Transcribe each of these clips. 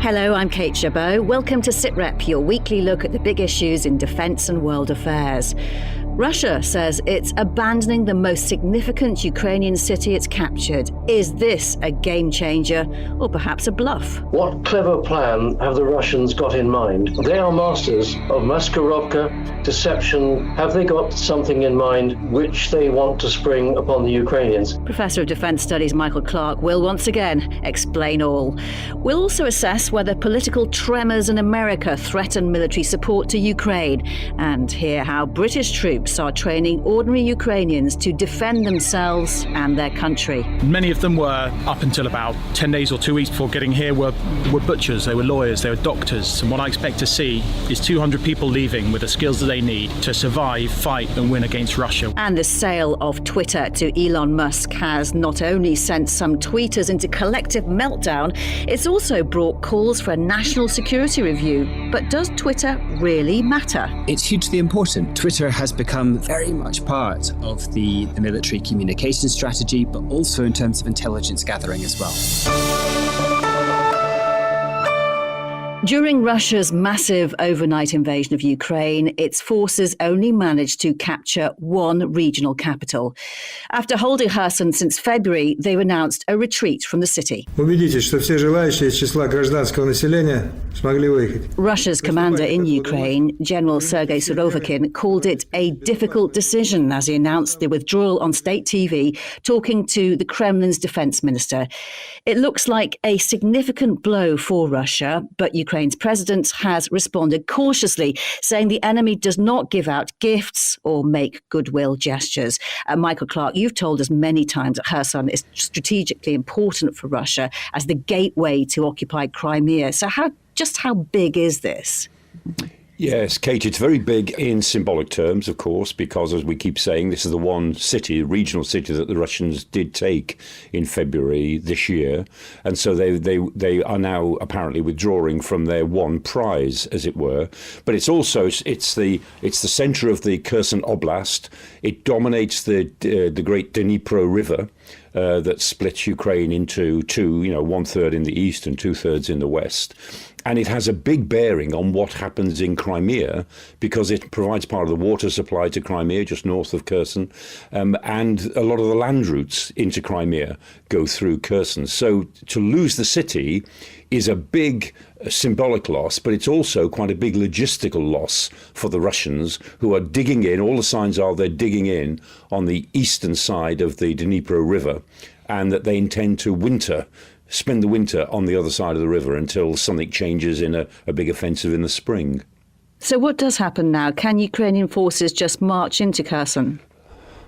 Hello, I'm Kate Chabot. Welcome to Sitrep, your weekly look at the big issues in defence and world affairs. Russia says it's abandoning the most significant Ukrainian city it's captured. Is this a game changer or perhaps a bluff? What clever plan have the Russians got in mind? They are masters of maskirovka, deception. Have they got something in mind which they want to spring upon the Ukrainians? Professor of Defence Studies Michael Clarke will once again explain all. We'll also assess whether political tremors in America threaten military support to Ukraine and hear how British troops are training ordinary Ukrainians to defend themselves and their country. Many of them were, up until about 10 days or 2 weeks before getting here, were butchers, they were lawyers, they were doctors. And what I expect to see is 200 people leaving with the skills that they need to survive, fight and win against Russia. And the sale of Twitter to Elon Musk has not only sent some tweeters into collective meltdown, it's also brought calls for a national security review. But does Twitter really matter? It's hugely important. Twitter has become very much part of the military communication strategy, but also in terms of intelligence gathering as well. During Russia's massive overnight invasion of Ukraine, its forces only managed to capture one regional capital. After holding Kherson since February, they've announced a retreat from the city. Russia's commander in Ukraine, General Sergei Surovikin, called it a difficult decision as he announced the withdrawal on state TV, talking to the Kremlin's defense minister. It looks like a significant blow for Russia, but Ukraine's president has responded cautiously, saying the enemy does not give out gifts or make goodwill gestures. Michael Clarke, you've told us many times that Kherson is strategically important for Russia as the gateway to occupied Crimea. So how big is this? Yes, Kate, it's very big in symbolic terms, of course, because, as we keep saying, this is the one city, regional city, that the Russians did take in February this year. And so they are now apparently withdrawing from their one prize, as it were. But it's also, it's the centre of the Kherson Oblast. It dominates the great Dnipro River. That splits Ukraine into two, 1/3 in the east and 2/3 in the west. And it has a big bearing on what happens in Crimea because it provides part of the water supply to Crimea, just north of Kherson. And a lot of the land routes into Crimea go through Kherson. So to lose the city is a big symbolic loss, but it's also quite a big logistical loss for the Russians, who are digging in. All the signs are they're digging in on the eastern side of the Dnipro River, and that they intend to spend the winter on the other side of the river until something changes in a big offensive in the spring. So what does happen now? Can Ukrainian forces just march into Kherson?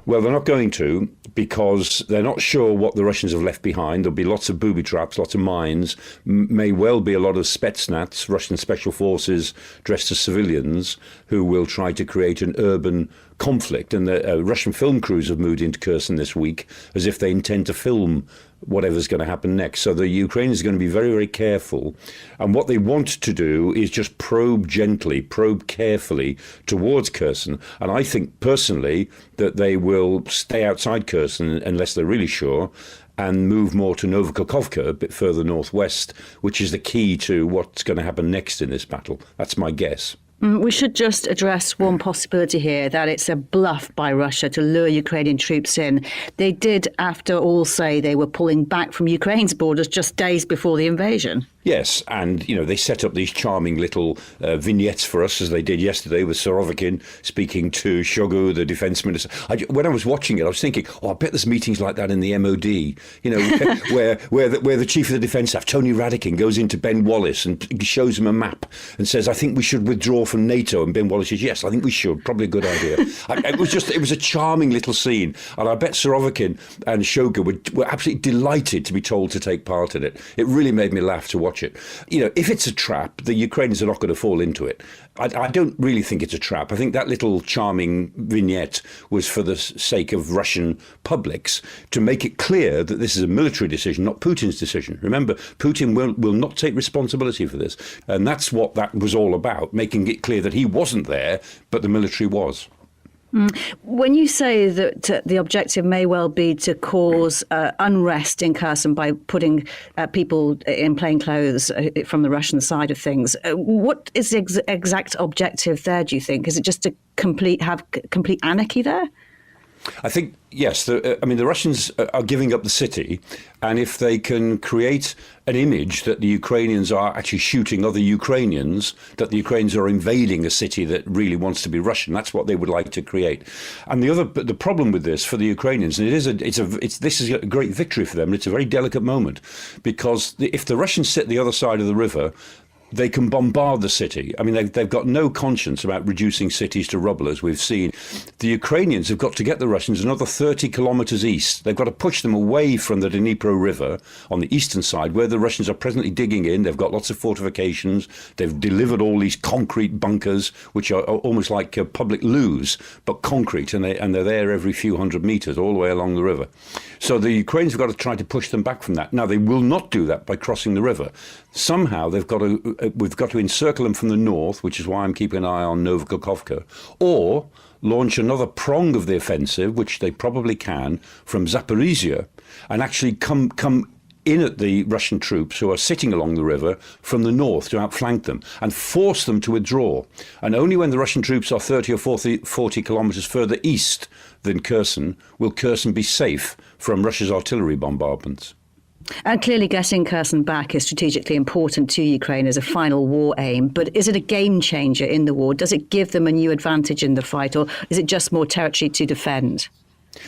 Well, they're not going to, because they're not sure what the Russians have left behind. There'll be lots of booby traps, lots of mines, may well be a lot of Spetsnaz, Russian special forces dressed as civilians, who will try to create an urban conflict. And the Russian film crews have moved into Kherson this week as if they intend to film whatever's going to happen next. So the Ukrainians are going to be very, very careful. And what they want to do is just probe gently, probe carefully towards Kherson. And I think personally that they will stay outside Kherson unless they're really sure, and move more to Novokakhovka, a bit further northwest, which is the key to what's going to happen next in this battle. That's my guess. We should just address one possibility here, that it's a bluff by Russia to lure Ukrainian troops in. They did, after all, say they were pulling back from Ukraine's borders just days before the invasion. Yes, and, they set up these charming little vignettes for us, as they did yesterday with Surovikin speaking to Shoigu, the defence minister. When I was watching it, I was thinking, I bet there's meetings like that in the MOD, where the chief of the defence staff, Tony Radakin, goes into Ben Wallace and shows him a map and says, I think we should withdraw from NATO. And Ben Wallace says, yes, I think we should. Probably a good idea. It was a charming little scene. And I bet Surovikin and Shoigu were absolutely delighted to be told to take part in it. It really made me laugh to watch it. If it's a trap, the Ukrainians are not going to fall into it. I don't really think it's a trap. I think that little charming vignette was for the sake of Russian publics to make it clear that this is a military decision, not Putin's decision. Remember, Putin will not take responsibility for this. And that's what that was all about, making it clear that he wasn't there, but the military was. When you say that the objective may well be to cause unrest in Kherson by putting people in plain clothes from the Russian side of things, what is the exact objective there, do you think? Is it just to have complete anarchy there? I think, yes. The Russians are giving up the city, and if they can create an image that the Ukrainians are actually shooting other Ukrainians, that the Ukrainians are invading a city that really wants to be Russian, that's what they would like to create. And the problem with this for the Ukrainians, and this is a great victory for them. And it's a very delicate moment, because if the Russians sit the other side of the river, they can bombard the city. I mean, they've got no conscience about reducing cities to rubble, as we've seen. The Ukrainians have got to get the Russians another 30 kilometres east. They've got to push them away from the Dnipro River on the eastern side, where the Russians are presently digging in. They've got lots of fortifications. They've delivered all these concrete bunkers, which are almost like public loos, but concrete, and they're there every few hundred metres all the way along the river. So the Ukrainians have got to try to push them back from that. Now, they will not do that by crossing the river. Somehow we've got to encircle them from the north, which is why I'm keeping an eye on Novokhovka, or launch another prong of the offensive, which they probably can, from Zaporizhia, and actually come in at the Russian troops who are sitting along the river from the north to outflank them and force them to withdraw. And only when the Russian troops are 30 or 40 kilometres further east than Kherson will Kherson be safe from Russia's artillery bombardments. And clearly getting Kherson back is strategically important to Ukraine as a final war aim. But is it a game changer in the war? Does it give them a new advantage in the fight, or is it just more territory to defend?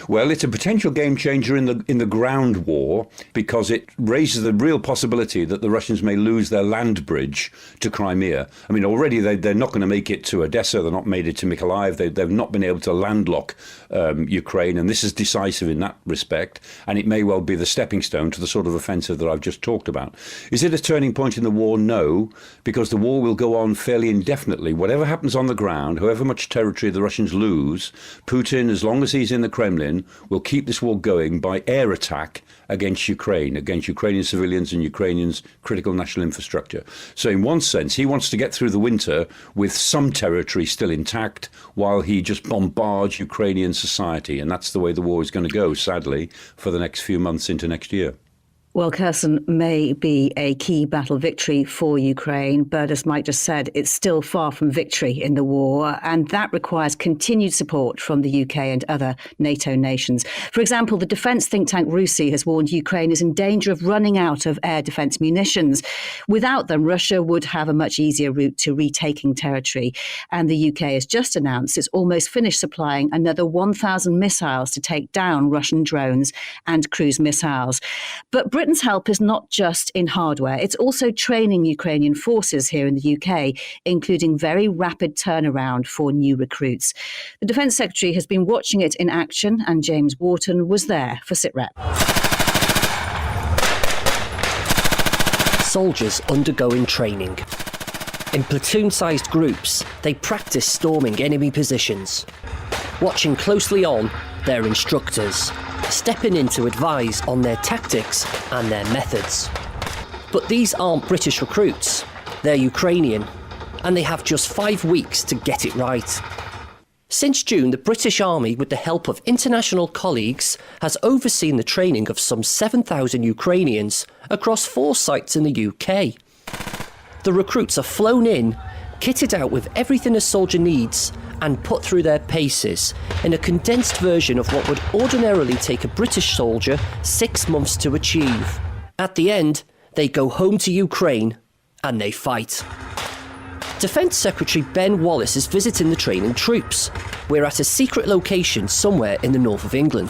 Well, it's a potential game changer in the ground war, because it raises the real possibility that the Russians may lose their land bridge to Crimea. I mean, already they're not going to make it to Odessa. They're not made it to Mykolaiv. They've not been able to landlock Ukraine, and this is decisive in that respect. And it may well be the stepping stone to the sort of offensive that I've just talked about. Is it a turning point in the war? No, because the war will go on fairly indefinitely. Whatever happens on the ground, however much territory the Russians lose, Putin, as long as he's in the Kremlin, will keep this war going by air attack against Ukraine, against Ukrainian civilians and Ukrainians' critical national infrastructure. So in one sense, he wants to get through the winter with some territory still intact while he just bombards Ukrainian society. And that's the way the war is going to go, sadly, for the next few months into next year. Well, Kherson may be a key battle victory for Ukraine, but as Mike just said, it's still far from victory in the war, and that requires continued support from the UK and other NATO nations. For example, the defence think tank RUSI has warned Ukraine is in danger of running out of air defence munitions. Without them, Russia would have a much easier route to retaking territory, and the UK has just announced it's almost finished supplying another 1,000 missiles to take down Russian drones and cruise missiles. But Britain's help is not just in hardware. It's also training Ukrainian forces here in the UK, including very rapid turnaround for new recruits. The Defence Secretary has been watching it in action, and James Wharton was there for Sitrep. Soldiers undergoing training. In platoon-sized groups, they practice storming enemy positions. Watching closely on their instructors, stepping in to advise on their tactics and their methods. But these aren't British recruits, they're Ukrainian, and they have just 5 weeks to get it right. Since June, the British Army, with the help of international colleagues, has overseen the training of some 7,000 Ukrainians across 4 sites in the UK. The recruits are flown in, kitted out with everything a soldier needs, and put through their paces in a condensed version of what would ordinarily take a British soldier 6 months to achieve. At the end, they go home to Ukraine and they fight. Defence Secretary Ben Wallace is visiting the training troops. We're at a secret location somewhere in the north of England.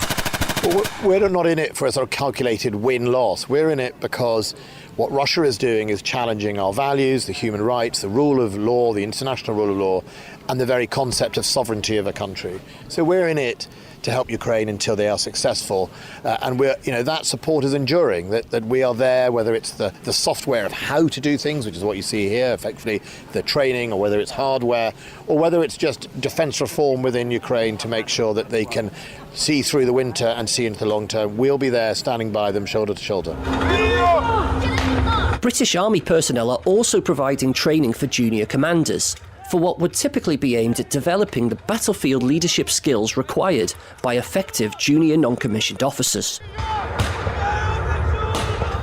Well, we're not in it for a sort of calculated win-loss. We're in it because what Russia is doing is challenging our values, the human rights, the rule of law, the international rule of law, and the very concept of sovereignty of a country. So we're in it to help Ukraine until they are successful, and that support is enduring. That we are there, whether it's the software of how to do things, which is what you see here, effectively the training, or whether it's hardware, or whether it's just defence reform within Ukraine to make sure that they can see through the winter and see into the long term. We'll be there, standing by them, shoulder to shoulder. British Army personnel are also providing training for junior commanders, for what would typically be aimed at developing the battlefield leadership skills required by effective junior non-commissioned officers.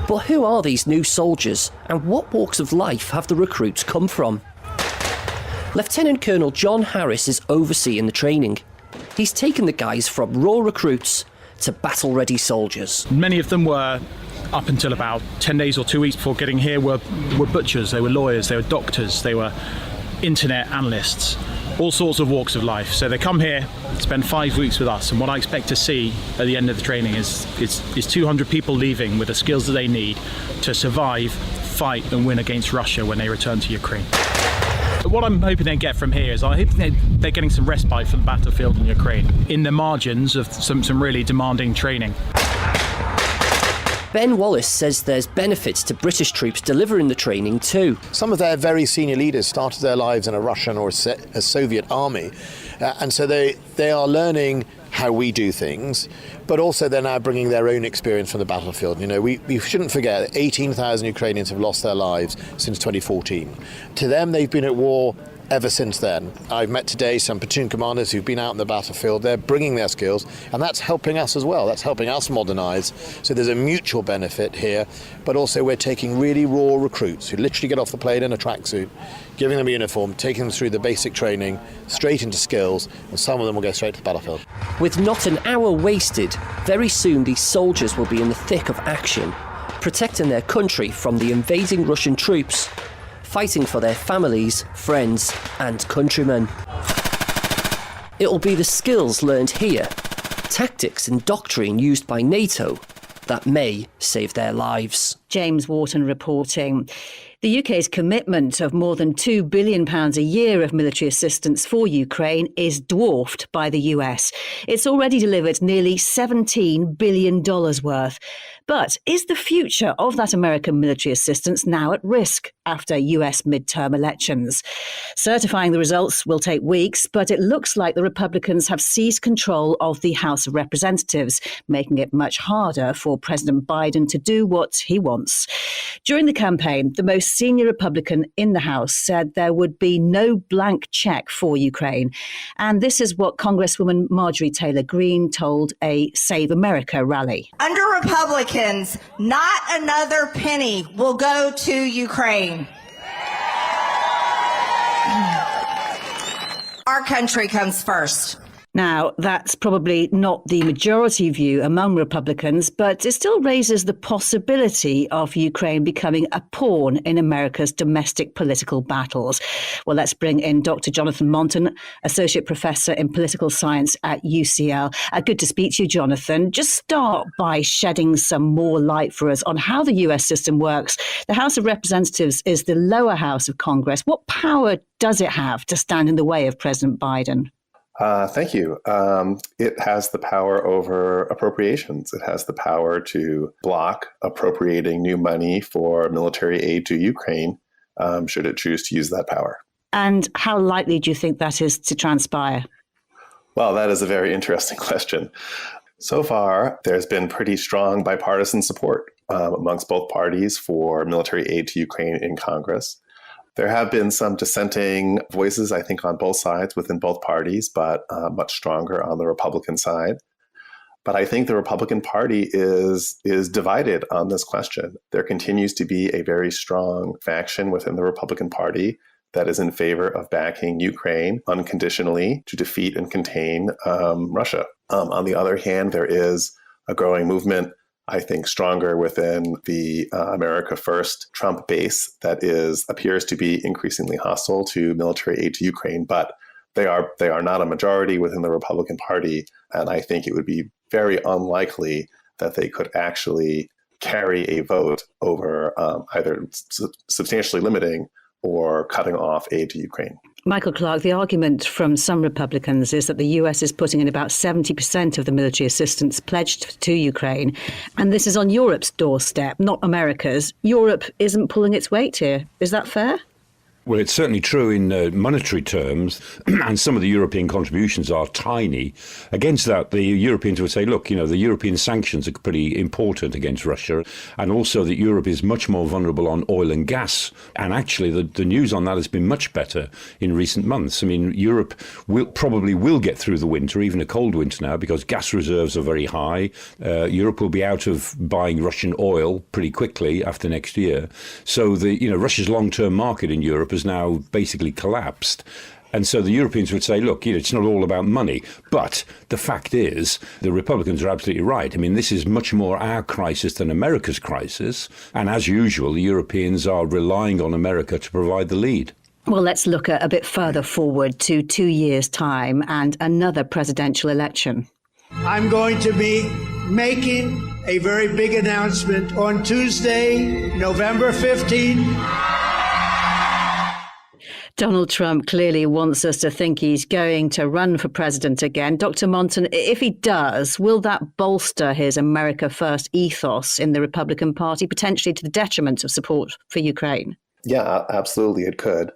But who are these new soldiers, and what walks of life have the recruits come from? Lieutenant Colonel John Harris is overseeing the training. He's taken the guys from raw recruits to battle-ready soldiers. Many of them were, up until about 10 days or 2 weeks before getting here, were butchers, they were lawyers, they were doctors, they were internet analysts, all sorts of walks of life. So they come here, spend 5 weeks with us, and what I expect to see at the end of the training is 200 people leaving with the skills that they need to survive, fight and win against Russia when they return to Ukraine. What I'm hoping they get from here is I hope they're getting some respite from the battlefield in Ukraine in the margins of some really demanding training. Ben Wallace says there's benefits to British troops delivering the training too. Some of their very senior leaders started their lives in a Russian or a Soviet army, and so they are learning how we do things, but also they're now bringing their own experience from the battlefield. You know, we shouldn't forget that 18,000 Ukrainians have lost their lives since 2014. To them, they've been at war ever since then. I've met today some platoon commanders who've been out in the battlefield. They're bringing their skills, and that's helping us as well. That's helping us modernise. So there's a mutual benefit here, but also we're taking really raw recruits who literally get off the plane in a tracksuit, giving them a uniform, taking them through the basic training, straight into skills, and some of them will go straight to the battlefield. With not an hour wasted, very soon these soldiers will be in the thick of action, protecting their country from the invading Russian troops, fighting for their families, friends and countrymen. It'll be the skills learned here, tactics and doctrine used by NATO, that may save their lives. James Wharton reporting. The UK's commitment of more than £2 billion a year of military assistance for Ukraine is dwarfed by the US. It's already delivered nearly $17 billion worth. But is the future of that American military assistance now at risk after US midterm elections? Certifying the results will take weeks, but it looks like the Republicans have seized control of the House of Representatives, making it much harder for President Biden to do what he wants. During the campaign, the most senior Republican in the House said there would be no blank check for Ukraine. And this is what Congresswoman Marjorie Taylor Greene told a Save America rally. Under Republicans, not another penny will go to Ukraine. Our country comes first. Now, that's probably not the majority view among Republicans, but it still raises the possibility of Ukraine becoming a pawn in America's domestic political battles. Well, let's bring in Dr. Jonathan Monton, Associate Professor in Political Science at UCL. Good to speak to you, Jonathan. Just start by shedding some more light for us on how the US system works. The House of Representatives is the lower house of Congress. What power does it have to stand in the way of President Biden? Thank you. It has the power over appropriations. It has the power to block appropriating new money for military aid to Ukraine, should it choose to use that power. And how likely do you think that is to transpire? Well, that is a very interesting question. So far, there's been pretty strong bipartisan support amongst both parties for military aid to Ukraine in Congress. There have been some dissenting voices, I think, on both sides within both parties, but much stronger on the Republican side. But I think the Republican Party is divided on this question. There continues to be a very strong faction within the Republican Party that is in favor of backing Ukraine unconditionally to defeat and contain Russia. On the other hand, there is a growing movement, I think, stronger within the America First Trump base that appears to be increasingly hostile to military aid to Ukraine, but they are not a majority within the Republican Party, and I think it would be very unlikely that they could actually carry a vote over either substantially limiting or cutting off aid to Ukraine. Michael Clarke, the argument from some Republicans is that the US is putting in about 70% of the military assistance pledged to Ukraine. And this is on Europe's doorstep, not America's. Europe isn't pulling its weight here. Is that fair? Well, it's certainly true in monetary terms, and some of the European contributions are tiny. Against that, the Europeans would say, look, the European sanctions are pretty important against Russia, and also that Europe is much more vulnerable on oil and gas. And actually, the news on that has been much better in recent months. I mean, Europe probably will get through the winter, even a cold winter now, because gas reserves are very high. Europe will be out of buying Russian oil pretty quickly after next year. So Russia's long-term market in Europe has now basically collapsed. And so the Europeans would say, look, it's not all about money. But the fact is, the Republicans are absolutely right. I mean, this is much more our crisis than America's crisis. And as usual, the Europeans are relying on America to provide the lead. Well, let's look a bit further forward to 2 years' time and another presidential election. I'm going to be making a very big announcement on Tuesday, November 15th. Donald Trump clearly wants us to think he's going to run for president again. Dr. Monton, if he does, will that bolster his America First ethos in the Republican Party, potentially to the detriment of support for Ukraine? Yeah, absolutely, it could.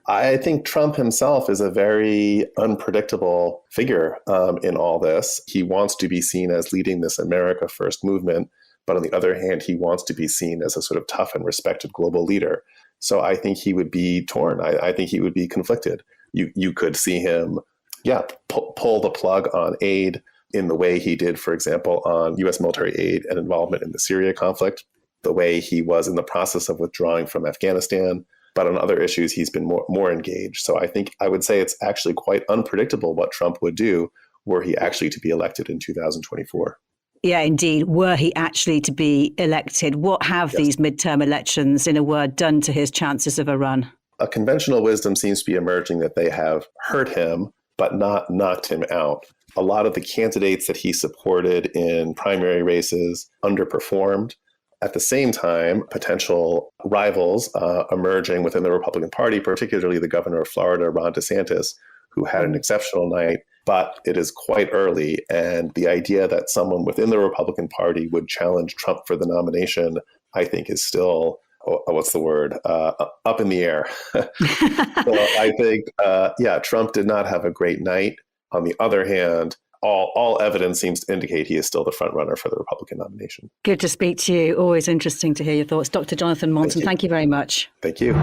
I think Trump himself is a very unpredictable figure in all this. He wants to be seen as leading this America First movement, but on the other hand, he wants to be seen as a sort of tough and respected global leader. So I think he would be torn. I think he would be conflicted. You could see him, pull the plug on aid in the way he did, for example, on U.S. military aid and involvement in the Syria conflict, the way he was in the process of withdrawing from Afghanistan. But on other issues, he's been more engaged. So I would say it's actually quite unpredictable what Trump would do were he actually to be elected in 2024. Yeah, indeed. Were he actually to be elected, what have these midterm elections, in a word, done to his chances of a run? A conventional wisdom seems to be emerging that they have hurt him, but not knocked him out. A lot of the candidates that he supported in primary races underperformed. At the same time, potential rivals emerging within the Republican Party, particularly the governor of Florida, Ron DeSantis, who had an exceptional night. But it is quite early, and the idea that someone within the Republican Party would challenge Trump for the nomination, I think, is still, up in the air. So I think, Trump did not have a great night. On the other hand, all evidence seems to indicate he is still the front runner for the Republican nomination. Good to speak to you. Always interesting to hear your thoughts. Dr. Jonathan Monton, thank you very much. Thank you.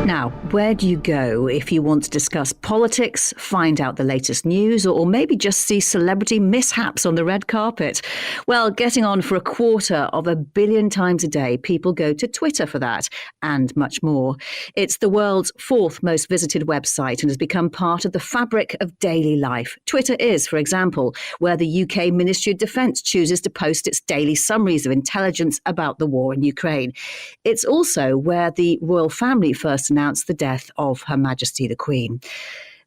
Now, where do you go if you want to discuss politics, find out the latest news, or maybe just see celebrity mishaps on the red carpet? Well, getting on for 250 million times a day, people go to Twitter for that and much more. It's the world's 4th most visited website and has become part of the fabric of daily life. Twitter is, for example, where the UK Ministry of Defence chooses to post its daily summaries of intelligence about the war in Ukraine. It's also where the royal family first announced the death of Her Majesty the Queen.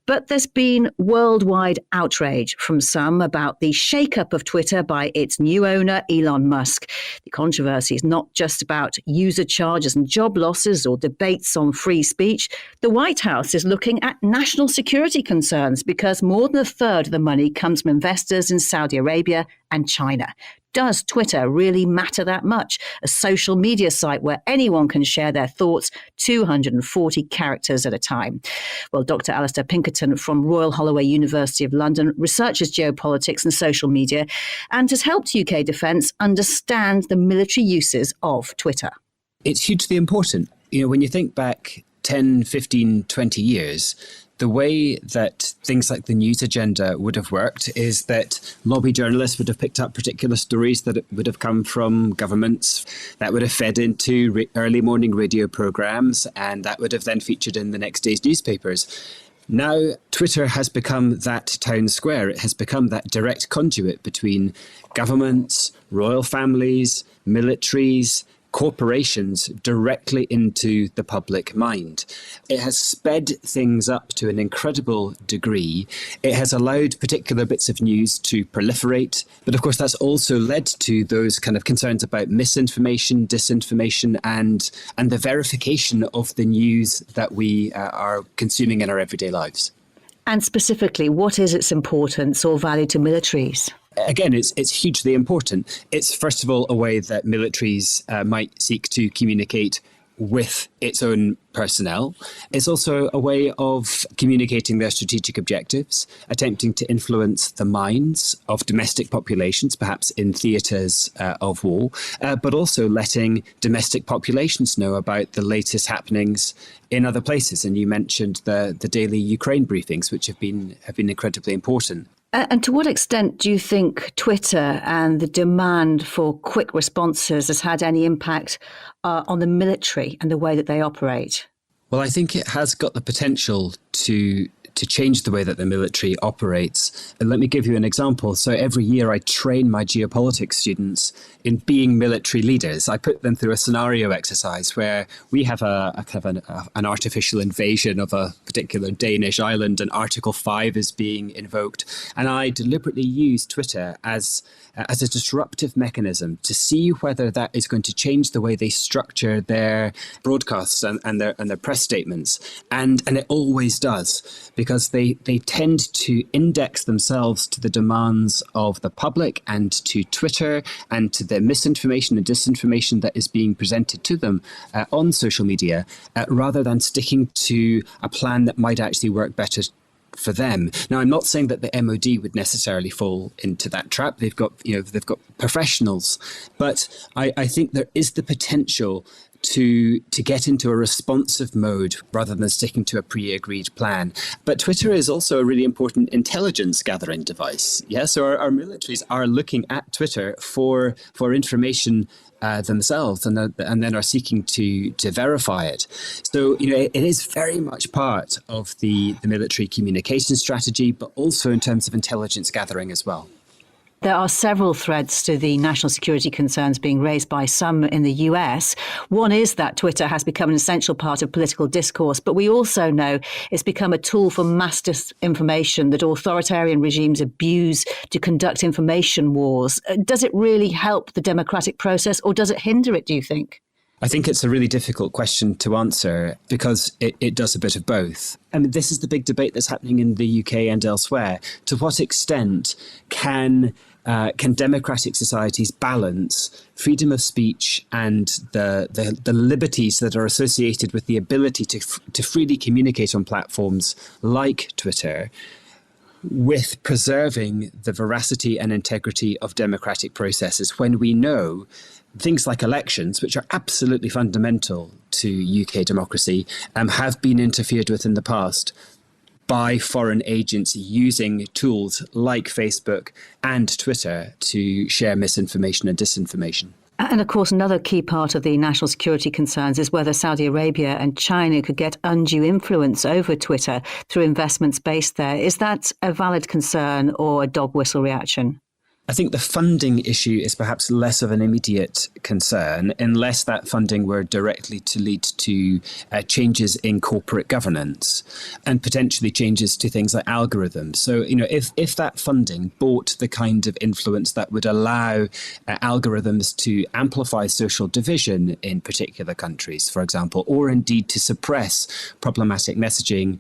But there's been worldwide outrage from some about the shake-up of Twitter by its new owner, Elon Musk. The controversy is not just about user charges and job losses or debates on free speech. The White House is looking at national security concerns because more than a third of the money comes from investors in Saudi Arabia and China. Does Twitter really matter that much? A social media site where anyone can share their thoughts, 240 characters at a time. Well, Dr. Alistair Pinkerton from Royal Holloway University of London researches geopolitics and social media and has helped UK Defence understand the military uses of Twitter. It's hugely important. When you think back 10, 15, 20 years, the way that things like the news agenda would have worked is that lobby journalists would have picked up particular stories that would have come from governments that would have fed into early morning radio programs, and that would have then featured in the next day's newspapers. Now, Twitter has become that town square. It has become that direct conduit between governments, royal families, militaries, corporations directly into the public mind. It has sped things up to an incredible degree. It has allowed particular bits of news to proliferate. But of course, that's also led to those kind of concerns about misinformation, disinformation, and the verification of the news that we are consuming in our everyday lives. And specifically, what is its importance or value to militaries? again, it's hugely important. It's, first of all, a way that militaries might seek to communicate with its own personnel. It's also a way of communicating their strategic objectives, attempting to influence the minds of domestic populations, perhaps in theatres of war, but also letting domestic populations know about the latest happenings in other places. And you mentioned the daily Ukraine briefings, which have been incredibly important. And to what extent do you think Twitter and the demand for quick responses has had any impact on the military and the way that they operate? Well, I think it has got the potential to change the way that the military operates. And let me give you an example. So every year I train my geopolitics students in being military leaders. I put them through a scenario exercise where we have an artificial invasion of a particular Danish island, and Article 5 is being invoked. And I deliberately use Twitter as a disruptive mechanism to see whether that is going to change the way they structure their broadcasts and their press statements. And it always does, because they tend to index themselves to the demands of the public and to Twitter and to the misinformation and disinformation that is being presented to them on social media, rather than sticking to a plan that might actually work better for them. Now, I'm not saying that the MOD would necessarily fall into that trap. They've got professionals, but I think there is the potential to get into a responsive mode rather than sticking to a pre-agreed plan. But Twitter is also a really important intelligence gathering device. Yeah, so our militaries are looking at Twitter for information themselves, and then are seeking to verify it. So, it is very much part of the military communication strategy, but also in terms of intelligence gathering as well. There are several threads to the national security concerns being raised by some in the US. One is that Twitter has become an essential part of political discourse, but we also know it's become a tool for mass disinformation that authoritarian regimes abuse to conduct information wars. Does it really help the democratic process, or does it hinder it, do you think? I think it's a really difficult question to answer, because it does a bit of both. I mean, this is the big debate that's happening in the UK and elsewhere. To what extent can democratic societies balance freedom of speech and the liberties that are associated with the ability to freely communicate on platforms like Twitter, with preserving the veracity and integrity of democratic processes, when we know things like elections, which are absolutely fundamental to UK democracy, have been interfered with in the past by foreign agents using tools like Facebook and Twitter to share misinformation and disinformation. And of course, another key part of the national security concerns is whether Saudi Arabia and China could get undue influence over Twitter through investments based there. Is that a valid concern or a dog whistle reaction? I think the funding issue is perhaps less of an immediate concern, unless that funding were directly to lead to changes in corporate governance and potentially changes to things like algorithms. So, if that funding brought the kind of influence that would allow algorithms to amplify social division in particular countries, for example, or indeed to suppress problematic messaging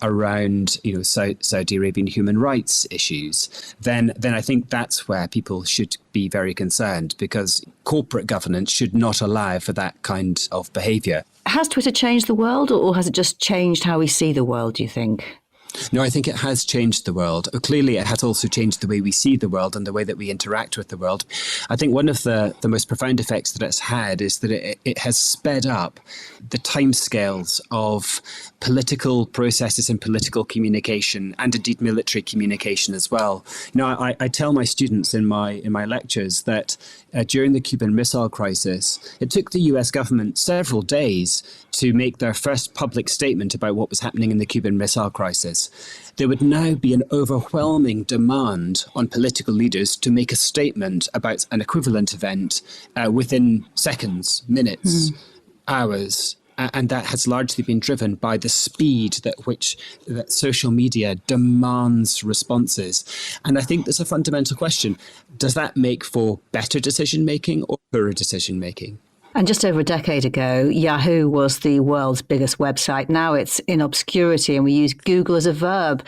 around, Saudi Arabian human rights issues, then I think that's where people should be very concerned, because corporate governance should not allow for that kind of behaviour. Has Twitter changed the world, or has it just changed how we see the world, do you think? No, I think it has changed the world. Clearly, it has also changed the way we see the world and the way that we interact with the world. I think one of the most profound effects that it's had is that it has sped up the timescales of political processes and political communication, and indeed military communication as well. I tell my students in my lectures that during the Cuban Missile Crisis, it took the US government several days to make their first public statement about what was happening in the Cuban Missile Crisis. There would now be an overwhelming demand on political leaders to make a statement about an equivalent event within seconds, minutes, hours. And that has largely been driven by the speed that social media demands responses. And I think there's a fundamental question. Does that make for better decision-making or poorer decision-making? And just over a decade ago, Yahoo was the world's biggest website. Now it's in obscurity and we use Google as a verb.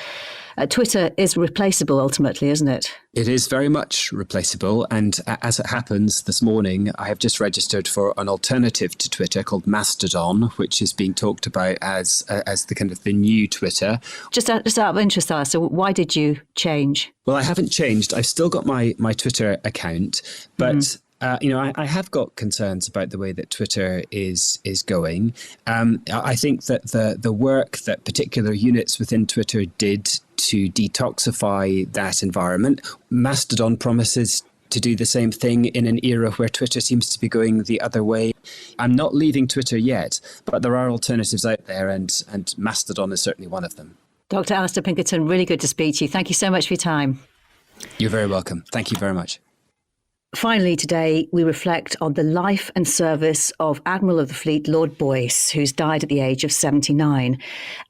Twitter is replaceable ultimately, isn't it? It is very much replaceable. And as it happens, this morning, I have just registered for an alternative to Twitter called Mastodon, which is being talked about as the kind of the new Twitter. Just out of interest, Alistair, why did you change? Well, I haven't changed. I've still got my Twitter account, but I have got concerns about the way that Twitter is going. I think that the work that particular units within Twitter did to detoxify that environment, Mastodon promises to do the same thing in an era where Twitter seems to be going the other way. I'm not leaving Twitter yet, but there are alternatives out there, and Mastodon is certainly one of them. Dr. Alistair Pinkerton, really good to speak to you. Thank you so much for your time. You're very welcome. Thank you very much. Finally, today, we reflect on the life and service of Admiral of the Fleet, Lord Boyce, who's died at the age of 79.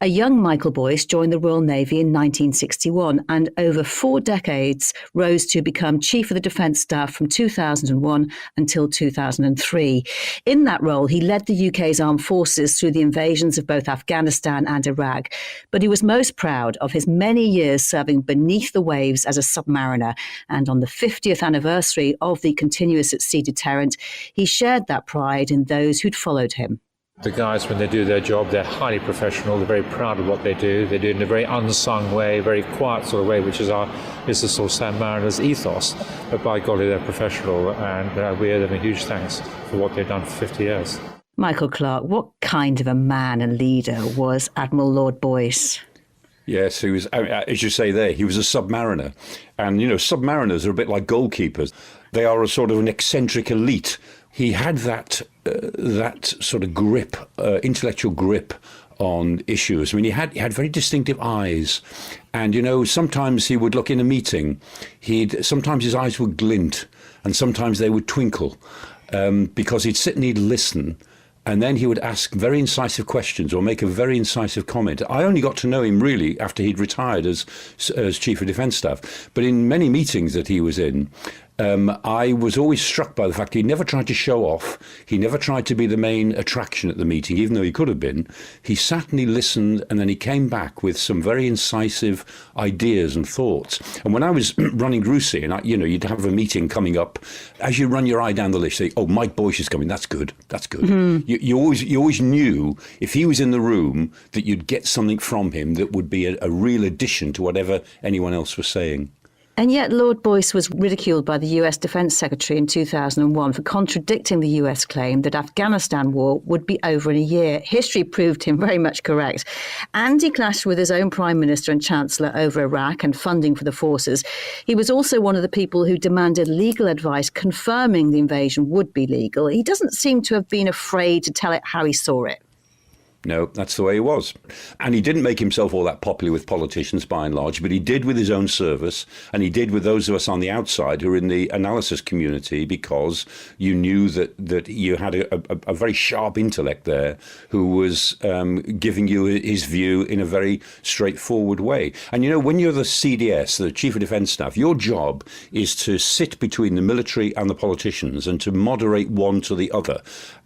A young Michael Boyce joined the Royal Navy in 1961 and over 4 decades rose to become Chief of the Defence Staff from 2001 until 2003. In that role, he led the UK's armed forces through the invasions of both Afghanistan and Iraq. But he was most proud of his many years serving beneath the waves as a submariner. And on the 50th anniversary of the continuous at sea deterrent, he shared that pride in those who'd followed him. The guys, when they do their job, they're highly professional. They're very proud of what they do. They do it in a very unsung way, very quiet sort of way, which is the sort of Sam Mariner's ethos. But by golly, they're professional, and we owe them a huge thanks for what they've done for 50 years. Michael Clarke, what kind of a man and leader was Admiral Lord Boyce? Yes, he was, as you say there, he was a submariner. And, submariners are a bit like goalkeepers. They are a sort of an eccentric elite. He had that sort of grip, intellectual grip on issues. I mean, he had very distinctive eyes. And, sometimes he would look in a meeting. Sometimes his eyes would glint and sometimes they would twinkle because he'd sit and he'd listen. And then he would ask very incisive questions or make a very incisive comment. I only got to know him really after he'd retired as Chief of Defence Staff. But in many meetings that he was in, I was always struck by the fact he never tried to show off. He never tried to be the main attraction at the meeting, even though he could have been. He sat and he listened, and then he came back with some very incisive ideas and thoughts. And when I was running RUSI, and you'd have a meeting coming up, as you run your eye down the list, say, "Oh, Mike Boyce is coming. That's good. That's good." Mm-hmm. You always knew if he was in the room that you'd get something from him that would be a real addition to whatever anyone else was saying. And yet Lord Boyce was ridiculed by the US Defence Secretary in 2001 for contradicting the US claim that Afghanistan war would be over in a year. History proved him very much correct. And he clashed with his own Prime Minister and Chancellor over Iraq and funding for the forces. He was also one of the people who demanded legal advice confirming the invasion would be legal. He doesn't seem to have been afraid to tell it how he saw it. No, that's the way he was. And he didn't make himself all that popular with politicians by and large, but he did with his own service, and he did with those of us on the outside who are in the analysis community, because you knew that you had a very sharp intellect there who was giving you his view in a very straightforward way. And when you're the CDS, the Chief of Defence Staff, your job is to sit between the military and the politicians and to moderate one to the other.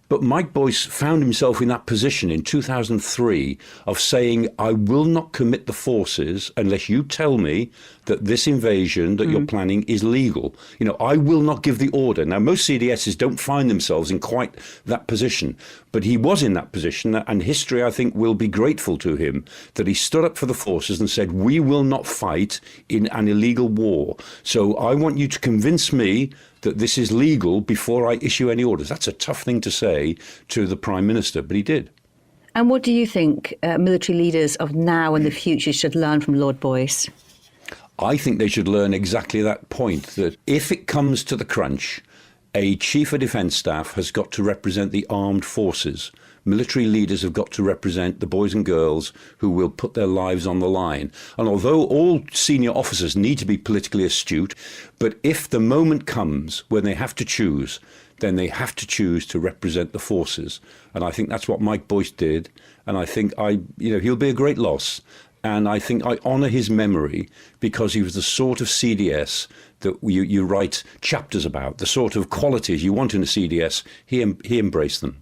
But Mike Boyce found himself in that position in 2003 of saying, I will not commit the forces unless you tell me that this invasion that you're planning is legal. I will not give the order. Now, most CDSs don't find themselves in quite that position, but he was in that position, and history, I think, will be grateful to him that he stood up for the forces and said, we will not fight in an illegal war. So I want you to convince me that this is legal before I issue any orders. That's a tough thing to say to the Prime Minister, but he did. And what do you think military leaders of now and the future should learn from Lord Boyce? I think they should learn exactly that point, that if it comes to the crunch, a Chief of Defence Staff has got to represent the armed forces. Military leaders have got to represent the boys and girls who will put their lives on the line. And although all senior officers need to be politically astute, but if the moment comes when they have to choose, then they have to choose to represent the forces. And I think that's what Mike Boyce did. And I think he'll be a great loss. And I think I honour his memory because he was the sort of CDS that you write chapters about, the sort of qualities you want in a CDS. He embraced them.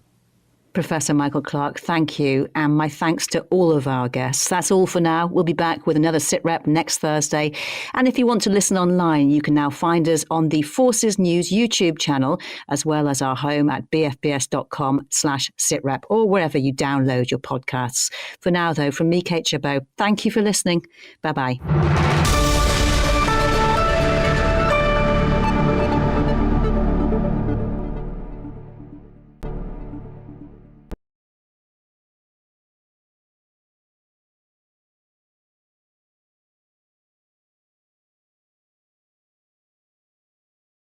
Professor Michael Clarke, thank you. And my thanks to all of our guests. That's all for now. We'll be back with another Sitrep next Thursday. And if you want to listen online, you can now find us on the Forces News YouTube channel, as well as our home at bfbs.com/sitrep or wherever you download your podcasts. For now, though, from me, Kate Chabot, thank you for listening. Bye-bye.